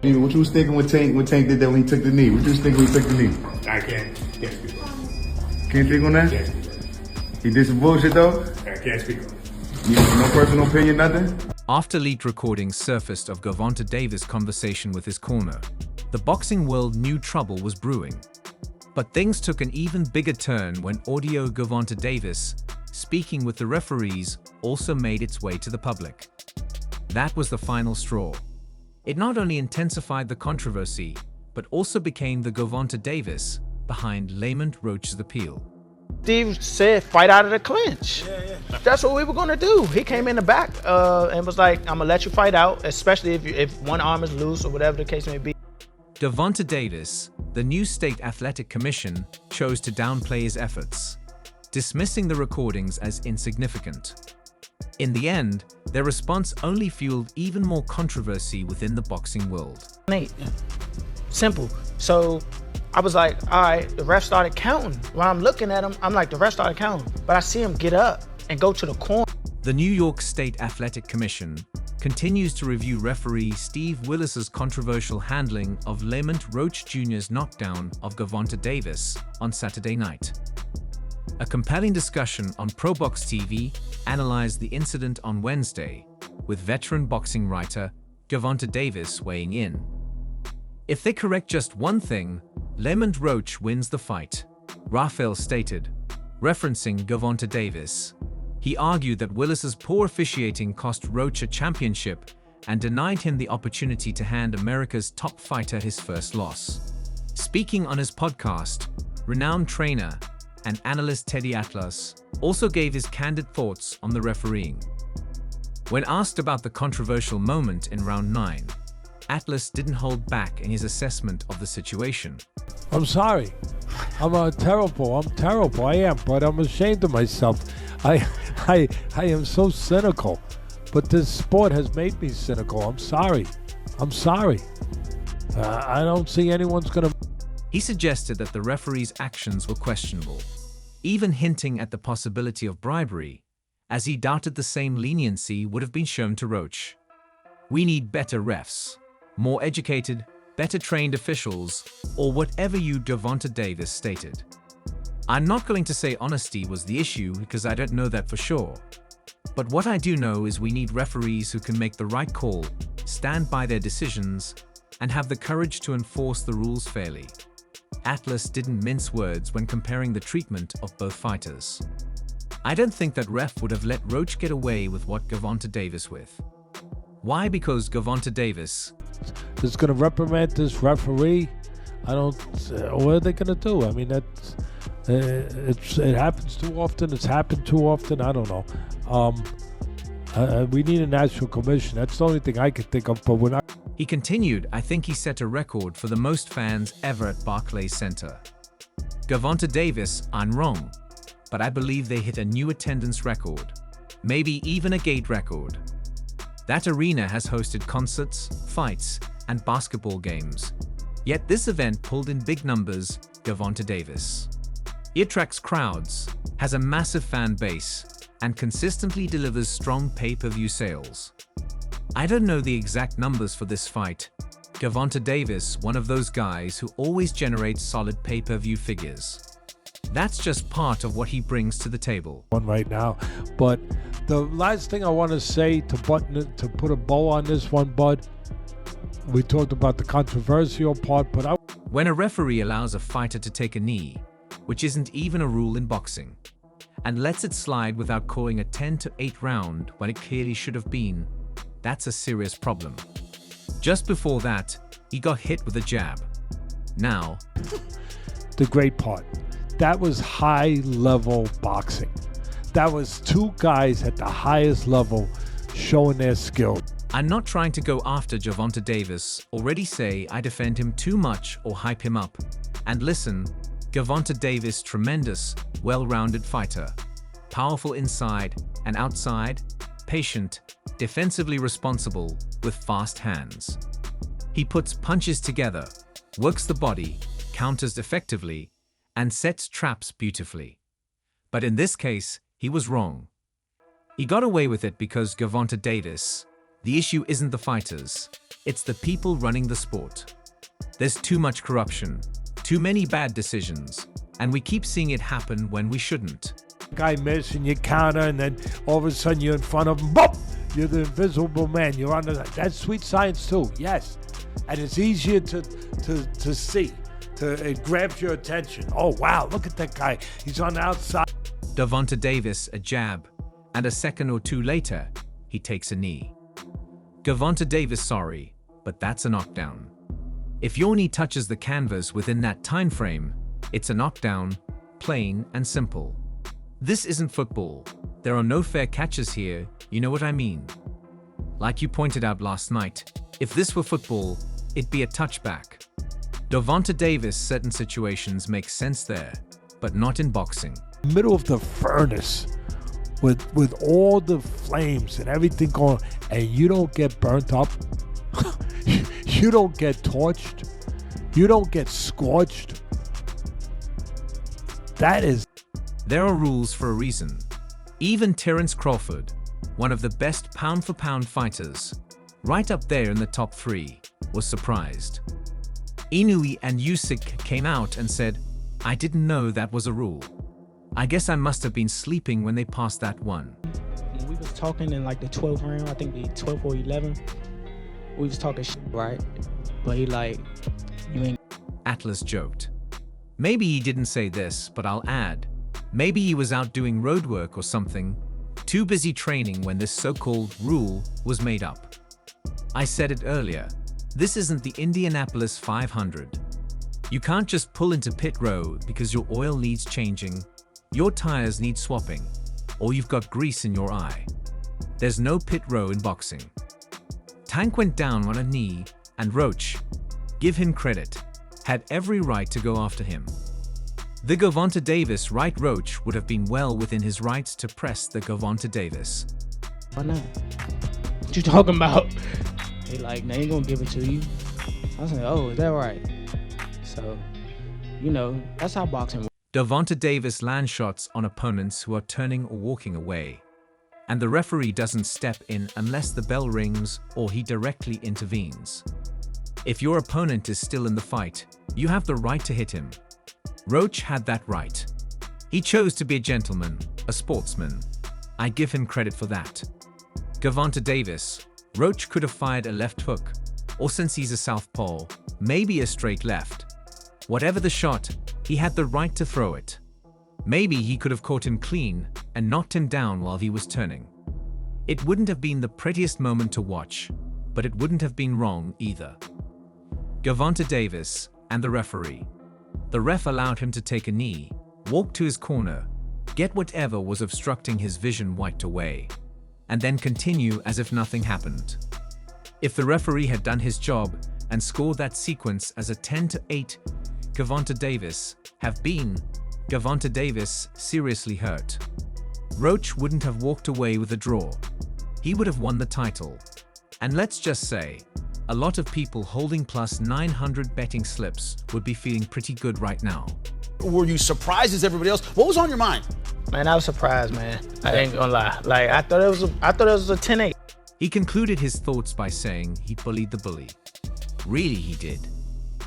What you was thinking when Tank did that when he took the knee? What you was thinking when he took the knee? I can't speak on it. Can't think on that? Can't speak on it. He did some bullshit though? I can't speak on it. No personal opinion, nothing? After leaked recordings surfaced of Gervonta Davis' conversation with his corner, the boxing world knew trouble was brewing. But things took an even bigger turn when audio Gervonta Davis, speaking with the referees, also made its way to the public. That was the final straw. It not only intensified the controversy, but also became the Gervonta Davis behind Lamont Roach's appeal. Steve said, fight out of the clinch. That's what we were gonna do. He came in the back and was like, I'm gonna let you fight out, especially if one arm is loose or whatever the case may be. Gervonta Davis, the new state athletic commission, chose to downplay his efforts, dismissing the recordings as insignificant. In the end, their response only fueled even more controversy within the boxing world. Nate, simple. So I was like, all right, the ref started counting. While I'm looking at him, I'm like, the ref started counting. But I see him get up and go to the corner. The New York State Athletic Commission continues to review referee Steve Willis's controversial handling of Lamont Roach Jr.'s knockdown of Gervonta Davis on Saturday night. A compelling discussion on ProBox TV analyzed the incident on Wednesday, with veteran boxing writer Gervonta Davis weighing in. If they correct just one thing, Lamont Roach wins the fight, Raphael stated, referencing Gervonta Davis. He argued that Willis's poor officiating cost Roach a championship and denied him the opportunity to hand America's top fighter his first loss. Speaking on his podcast, renowned trainer and analyst Teddy Atlas also gave his candid thoughts on the refereeing. When asked about the controversial moment in round 9, Atlas didn't hold back in his assessment of the situation. I'm sorry. I'm terrible. I am, but I'm ashamed of myself. I am so cynical, but this sport has made me cynical. I'm sorry. I don't see anyone's gonna. He suggested that the referee's actions were questionable, even hinting at the possibility of bribery, as he doubted the same leniency would have been shown to Roach. We need better refs, more educated, better trained officials, or whatever you Gervonta Davis stated. I'm not going to say honesty was the issue because I don't know that for sure. But what I do know is we need referees who can make the right call, stand by their decisions, and have the courage to enforce the rules fairly. Atlas didn't mince words when comparing the treatment of both fighters. I don't think that ref would have let Roach get away with what Gervonta Davis with. Why? Because Gervonta Davis is going to reprimand this referee. I don't. What are they going to do? I mean, that's it happens too often. It's happened too often. I don't know. We need a national commission. That's the only thing I can think of. But when He continued, I think he set a record for the most fans ever at Barclays Center. Gervonta Davis, I'm wrong, but I believe they hit a new attendance record, maybe even a gate record. That arena has hosted concerts, fights, and basketball games. Yet this event pulled in big numbers, Gervonta Davis. He attracts crowds, has a massive fan base, and consistently delivers strong pay-per-view sales. I don't know the exact numbers for this fight. Gervonta Davis, one of those guys who always generates solid pay-per-view figures. That's just part of what he brings to the table. Right now, but the last thing I want to say to put a bow on this one, Bud. We talked about the controversial part, but when a referee allows a fighter to take a knee, which isn't even a rule in boxing, and lets it slide without calling a 10-8 round when it clearly should have been, that's a serious problem. Just before that, he got hit with a jab. Now, the great part. That was high-level boxing. That was two guys at the highest level showing their skill. I'm not trying to go after Gervonta Davis, already say I defend him too much or hype him up. And listen, Gervonta Davis, tremendous, well-rounded fighter. Powerful inside and outside, patient, defensively responsible, with fast hands. He puts punches together, works the body, counters effectively, and sets traps beautifully. But in this case, he was wrong. He got away with it because Gervonta Davis. The issue isn't the fighters. It's the people running the sport. There's too much corruption, too many bad decisions, and we keep seeing it happen when we shouldn't. Guy miss and you counter, and then all of a sudden you're in front of him. Boop! You're the invisible man. You're on the. That's sweet science too. Yes, and it's easier to see. It grabs your attention. Oh wow! Look at that guy. He's on the outside. Gervonta Davis a jab, and a second or two later, he takes a knee. Gervonta Davis sorry, but that's a knockdown. If your knee touches the canvas within that time frame, it's a knockdown, plain and simple. This isn't football. There are no fair catches here, you know what I mean. Like you pointed out last night, if this were football, it'd be a touchback. Gervonta Davis, certain situations make sense there, but not in boxing. Middle of the furnace, with all the flames and everything going, and you don't get burnt up. You don't get torched. You don't get scorched. That is. There are rules for a reason. Even Terence Crawford, one of the best pound-for-pound fighters, right up there in the top 3, was surprised. Inoue and Usyk came out and said, "I didn't know that was a rule. I guess I must have been sleeping when they passed that one." When we was talking in like the 12th round, I think the 12th or 11th, we was talking shit, right? But he like, you ain't. Atlas joked. Maybe he didn't say this, but I'll add, maybe he was out doing road work or something, too busy training when this so-called rule was made up. I said it earlier, this isn't the Indianapolis 500. You can't just pull into pit road because your oil needs changing, your tires need swapping, or you've got grease in your eye. There's no pit row in boxing. Tank went down on a knee, and Roach, give him credit, had every right to go after him. The Gervonta Davis right Roach would have been well within his rights to press the Gervonta Davis. Why not? What you talking about? They like, they ain't gonna give it to you. I was like, oh, is that right? So, you know, that's how boxing works. Gervonta Davis lands shots on opponents who are turning or walking away, and the referee doesn't step in unless the bell rings or he directly intervenes. If your opponent is still in the fight, you have the right to hit him. Roach had that right. He chose to be a gentleman, a sportsman. I give him credit for that. Gervonta Davis, Roach could have fired a left hook, or since he's a southpaw, maybe a straight left. Whatever the shot, he had the right to throw it. Maybe he could have caught him clean and knocked him down while he was turning. It wouldn't have been the prettiest moment to watch, but it wouldn't have been wrong either. Gervonta Davis and the referee. The ref allowed him to take a knee, walk to his corner, get whatever was obstructing his vision wiped away, and then continue as if nothing happened. If the referee had done his job and scored that sequence as a 10-8, Gervonta Davis have been Gervonta Davis seriously hurt. Roach wouldn't have walked away with a draw. He would have won the title. And let's just say, a lot of people holding plus 900 betting slips would be feeling pretty good right now. Were you surprised as everybody else? What was on your mind? Man, I was surprised, man. I ain't gonna lie. Like, I thought it was a 10-8. He concluded his thoughts by saying he bullied the bully. Really, he did.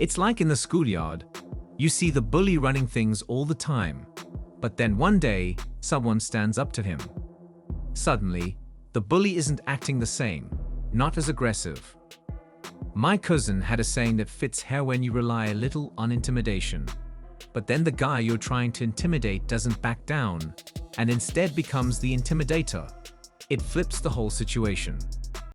It's like in the schoolyard. You see the bully running things all the time, but then one day, someone stands up to him. Suddenly, the bully isn't acting the same, not as aggressive. My cousin had a saying that fits here when you rely a little on intimidation, but then the guy you're trying to intimidate doesn't back down, and instead becomes the intimidator. It flips the whole situation.